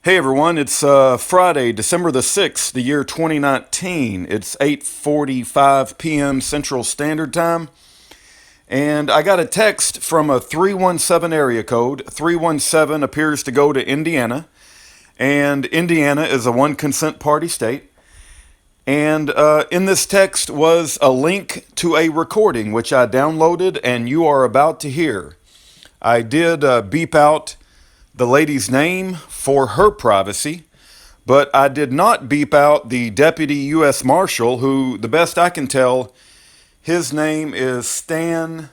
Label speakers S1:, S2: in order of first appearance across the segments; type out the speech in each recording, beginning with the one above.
S1: Hey everyone, it's Friday, December the 6th, the year 2019. It's 8:45 p.m. Central Standard Time, and I got a text from a 317 area code. 317 appears to go to Indiana, and Indiana is a one consent party state. And in this text was a link to a recording which I downloaded and you are about to hear. I did beep out the lady's name for her privacy, but I did not beep out the deputy U.S. Marshal, who, the best I can tell, his name is Stan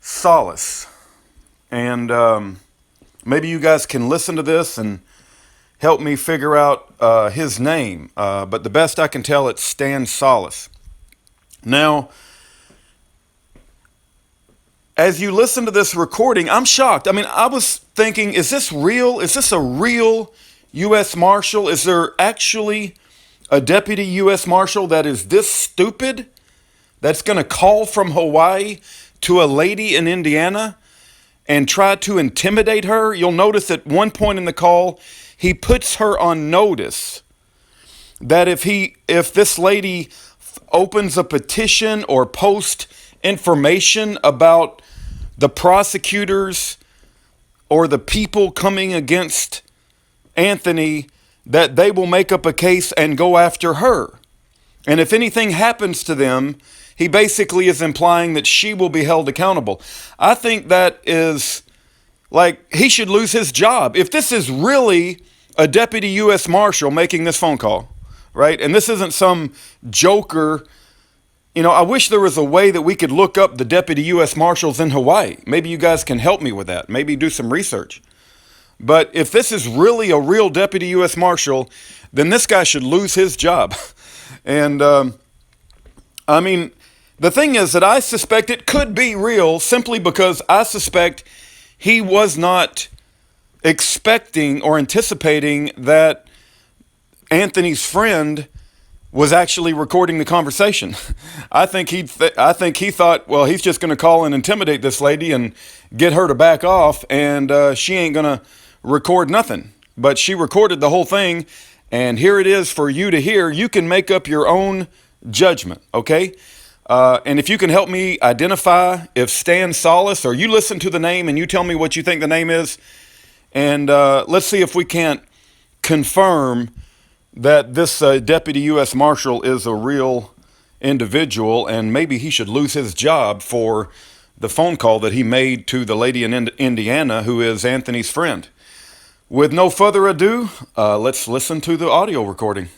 S1: Salas. And maybe you guys can listen to this and help me figure out his name. But the best I can tell, it's Stan Salas. Now, as you listen to this recording, I'm shocked. I mean, I was thinking, is this real? Is this a real U.S. Marshal? Is there actually a deputy U.S. Marshal that is this stupid, that's going to call from Hawaii to a lady in Indiana and try to intimidate her? You'll notice at one point in the call, he puts her on notice that if this lady opens a petition or posts information about the prosecutors or the people coming against Anthony, that they will make up a case and go after her. And if anything happens to them, he basically is implying that she will be held accountable. I think that is like, he should lose his job. If this is really a deputy U.S. Marshal making this phone call, right? And this isn't some joker. You know, I wish there was a way that we could look up the deputy U.S. Marshals in Hawaii. Maybe you guys can help me with that. Maybe do some research. But if this is really a real deputy U.S. Marshal, then this guy should lose his job. And, I mean, the thing is that I suspect it could be real simply because I suspect he was not expecting or anticipating that Anthony's friend was actually recording the conversation. I think he thought, well, he's just going to call and intimidate this lady and get her to back off, and she ain't going to record nothing. But she recorded the whole thing, and here it is for you to hear. You can make up your own judgment, okay? And if you can help me identify if Stan Salas, or you listen to the name and you tell me what you think the name is, and let's see if we can't confirm that this deputy U.S. Marshal is a real individual, and maybe he should lose his job for the phone call that he made to the lady in Indiana who is Anthony's friend. With no further ado, let's listen to the audio recording.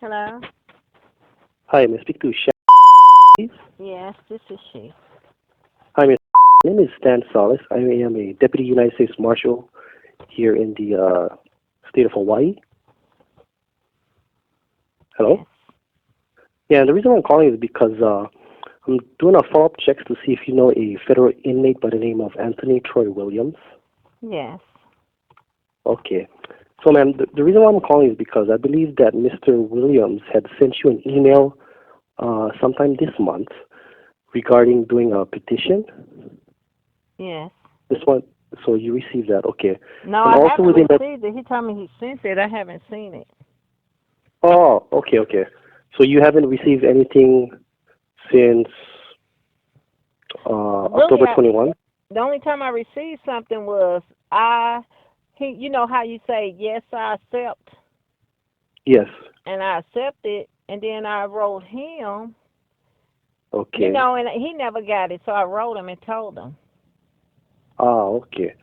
S2: Hello?
S3: Hi, may I speak to Shan, please?
S2: Yes, this is she.
S3: Hi, Miss. My name is Stan Salas. I am a Deputy United States Marshal here in the state of Hawaii. Hello? Yeah, and the reason I'm calling is because I'm doing a follow-up checks to see if you know a federal inmate by the name of Anthony Troy Williams.
S2: Yes.
S3: Okay. So, ma'am, the reason why I'm calling is because I believe that Mr. Williams had sent you an email sometime this month regarding doing a petition.
S2: Yes.
S3: This one, so you received that, okay.
S2: No,
S3: and
S2: I
S3: also
S2: haven't
S3: within
S2: received it. He told me he sent it. I haven't seen it.
S3: Oh, okay. So you haven't received anything since October 21?
S2: The only time I received something was you know how you say, yes, I accept?
S3: Yes.
S2: And I accepted, and then I wrote him.
S3: Okay.
S2: You know, and he never got it, so I wrote him and told him.
S3: Okay.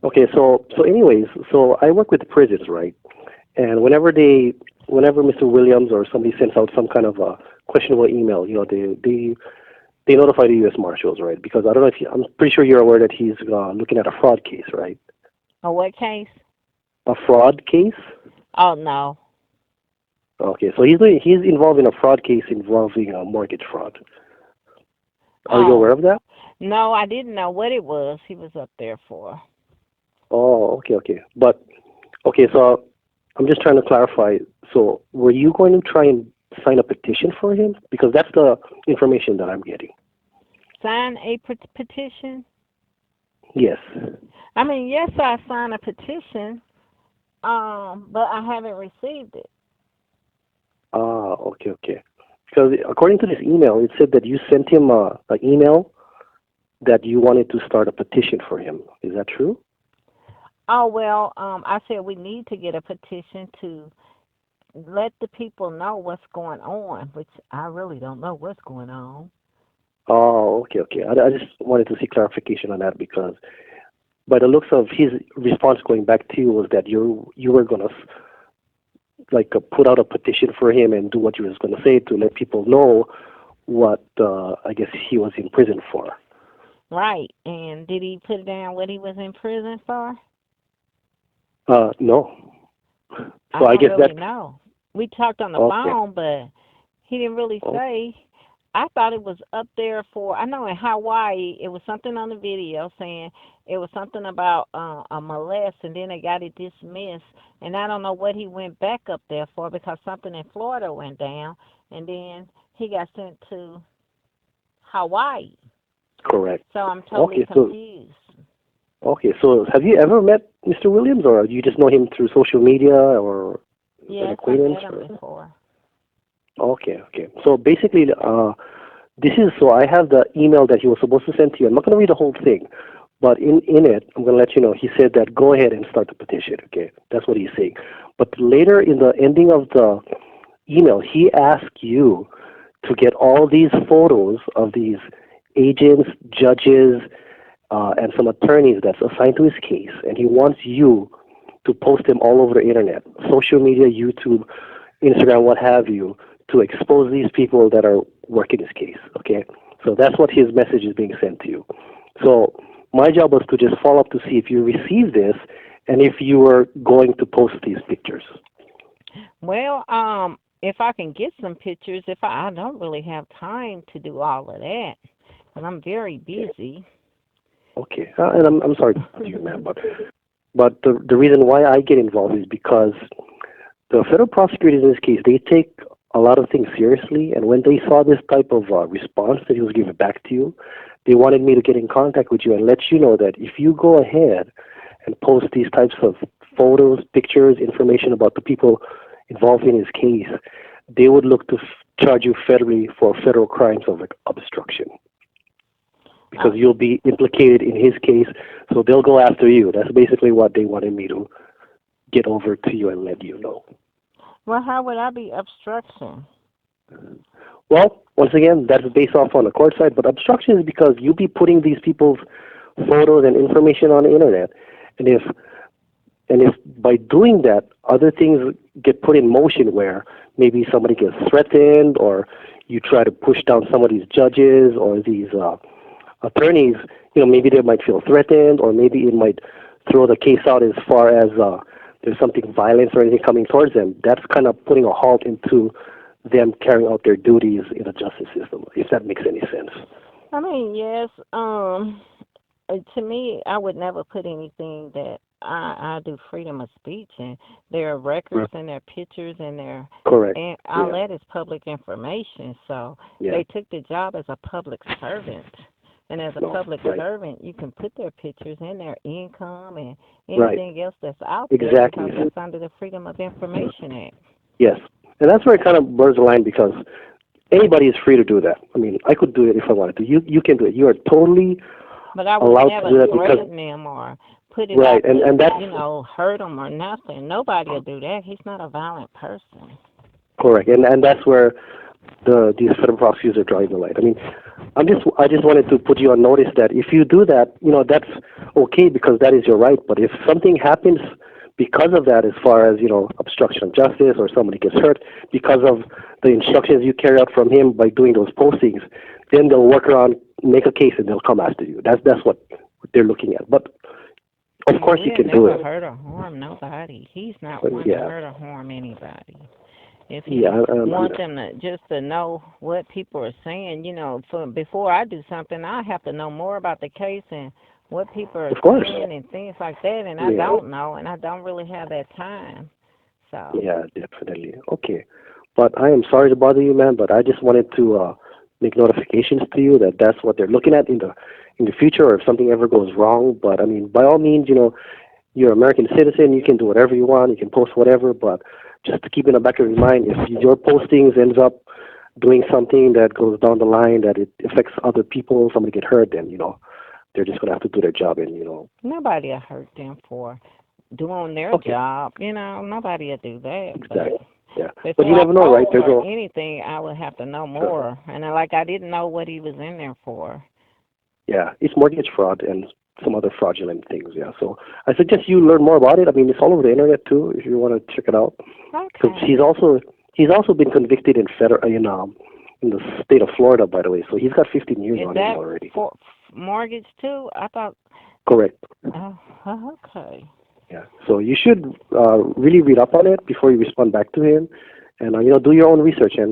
S3: Okay, so anyways, so I work with the prisons, right? And whenever Mr. Williams or somebody sends out some kind of a questionable email, you know, they notify the U.S. Marshals, right? Because I don't know if I'm pretty sure you're aware that he's looking at a fraud case, right?
S2: A what case?
S3: A fraud case?
S2: Oh, no.
S3: Okay, so he's involved in a fraud case involving mortgage fraud. Are you aware of that?
S2: No, I didn't know what it was he was up there for.
S3: Oh, okay. But, okay, so I'm just trying to clarify. So were you going to try and sign a petition for him? Because that's the information that I'm getting.
S2: Sign a petition?
S3: Yes.
S2: I mean, yes, I signed a petition, but I haven't received it.
S3: Okay, okay. Because according to this email, it said that you sent him an email that you wanted to start a petition for him. Is that true?
S2: Oh well, I said we need to get a petition to let the people know what's going on, which I really don't know what's going on.
S3: Oh, okay, okay. I just wanted to see clarification on that because by the looks of his response going back to you was that you were gonna like put out a petition for him and do what you was gonna say to let people know what I guess he was in prison for.
S2: Right. And did he put down what he was in prison for?
S3: No.
S2: I
S3: So I
S2: don't
S3: guess
S2: really
S3: that's
S2: know. We talked on the
S3: okay.
S2: phone, but he didn't really
S3: Oh,
S2: say. I thought it was up there for, I know in Hawaii, it was something on the video saying it was something about a molest, and then they got it dismissed. And I don't know what he went back up there for because something in Florida went down, and then he got sent to Hawaii.
S3: correct.
S2: So I'm totally
S3: Okay, so
S2: confused.
S3: okay, so have you ever met Mr. Williams, or do you just know him through social media or an
S2: Yes, I
S3: acquaintance?
S2: met him
S3: Or?
S2: before.
S3: Okay, okay. So basically, this is so I have the email that he was supposed to send to you. I'm not going to read the whole thing, but in it, I'm going to let you know. He said that go ahead and start the petition. Okay, that's what he's saying. But later in the ending of the email, he asked you to get all these photos of these agents, judges, and some attorneys that's assigned to his case, and he wants you to post them all over the internet, social media, YouTube, Instagram, what have you, to expose these people that are working this case. Okay, so that's what his message is being sent to you. So my job was to just follow up to see if you received this and if you were going to post these pictures.
S2: Well, if I can get some pictures, if I don't really have time to do all of that, and I'm very busy.
S3: Okay, and I'm sorry to bother you, man, but the reason why I get involved is because the federal prosecutors in this case, they take a lot of things seriously, and when they saw this type of response that he was giving back to you, they wanted me to get in contact with you and let you know that if you go ahead and post these types of photos, pictures, information about the people involved in his case, they would look to charge you federally for federal crimes of obstruction because
S2: Oh,
S3: you'll be implicated in his case, so they'll go after you. That's basically what they wanted me to get over to you and let you know.
S2: well, how would I be obstruction?
S3: Well, once again, that's based off on the court side, but obstruction is because you'll be putting these people's photos and information on the internet, and if by doing that, other things get put in motion where maybe somebody gets threatened, or you try to push down some of these judges or these attorneys, maybe they might feel threatened, or maybe it might throw the case out as far as there's something violence or anything coming towards them. That's kind of putting a halt into them carrying out their duties in the justice system, if that makes any sense.
S2: I mean, yes. To me, I would never put anything that I do freedom of speech, and their records
S3: Right.
S2: and their pictures and their
S3: Correct.
S2: and all
S3: Yeah.
S2: that is public information. So
S3: Yeah.
S2: they took the job as a public servant. And as a
S3: No.
S2: public
S3: Right.
S2: servant, you can put their pictures and their income and
S3: Right.
S2: anything else that's out there because
S3: Exactly.
S2: that's under the Freedom of Information Act.
S3: Yes. And that's where it kind of blurs the line because anybody is free to do that. I mean, I could do it if I wanted to. You can do it. You are totally
S2: But I would
S3: allowed to
S2: never
S3: do that because
S2: threaten them or put it
S3: right,
S2: out to,
S3: and that's
S2: hurt them or nothing. Nobody will do that. He's not a violent person.
S3: correct, and that's where these federal prosecutors are drawing the line. I mean, I just wanted to put you on notice that if you do that, that's okay because that is your right. But if something happens because of that, as far as obstruction of justice or somebody gets hurt because of the instructions you carry out from him by doing those postings, then they'll work around, make a case, and they'll come after you. That's what they're looking at. But of course, you
S2: We'll
S3: can do
S2: never
S3: it.
S2: hurt or harm nobody. He's not
S3: But
S2: one to
S3: yeah,
S2: hurt or harm anybody. If
S3: yeah,
S2: he want them to just to know what people are saying, for before I do something, I have to know more about the case and what people are
S3: of course.
S2: saying and things like that. And I
S3: Yeah,
S2: don't know, and I don't really have that time. So
S3: yeah, definitely. Okay, but I am sorry to bother you, man. But I just wanted to make notifications to you that that's what they're looking at in the future, or if something ever goes wrong. But I mean, by all means, you're an American citizen. You can do whatever you want. You can post whatever, but just to keep in the back of your mind, if your postings ends up doing something that goes down the line that it affects other people, somebody get hurt, then they're just gonna have to do their job, and
S2: Nobody will hurt them for doing their
S3: Okay.
S2: job. Nobody will do that.
S3: Exactly. Yeah, but
S2: Before
S3: you never
S2: I
S3: know, right?
S2: post
S3: There's
S2: or
S3: no
S2: anything, I would have to know more. And I didn't know what he was in there for.
S3: yeah, it's mortgage fraud and some other fraudulent things. Yeah, so I suggest you learn more about it. I mean, it's all over the internet too, if you want to check it out. Because
S2: Okay.
S3: he's also been convicted in in the state of Florida, by the way. So he's got 15 years
S2: Is
S3: on him
S2: that
S3: already.
S2: for mortgage too? I thought.
S3: Correct.
S2: Oh, okay.
S3: Yeah. So you should really read up on it before you respond back to him, and do your own research and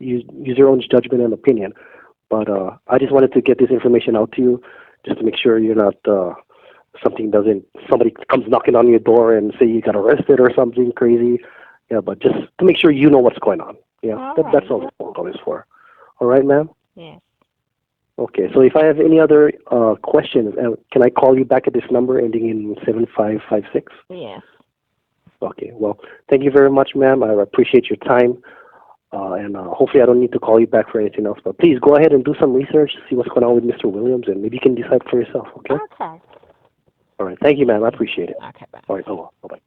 S3: use your own judgment and opinion. But I just wanted to get this information out to you, just to make sure you're not somebody comes knocking on your door and say you got arrested or something crazy. Yeah, but just to make sure you know what's going on. Yeah,
S2: All
S3: that's
S2: right.
S3: all this phone call is for. All right, ma'am.
S2: Yes.
S3: Okay. So if I have any other questions, can I call you back at this number ending in 7556?
S2: Yes.
S3: Okay. Well, thank you very much, ma'am. I appreciate your time. And hopefully I don't need to call you back for anything else. But please go ahead and do some research, see what's going on with Mr. Williams, and maybe you can decide for yourself, okay?
S2: Okay.
S3: All right. Thank you, ma'am. I appreciate it.
S2: Okay. Bye.
S3: All right. Bye-bye.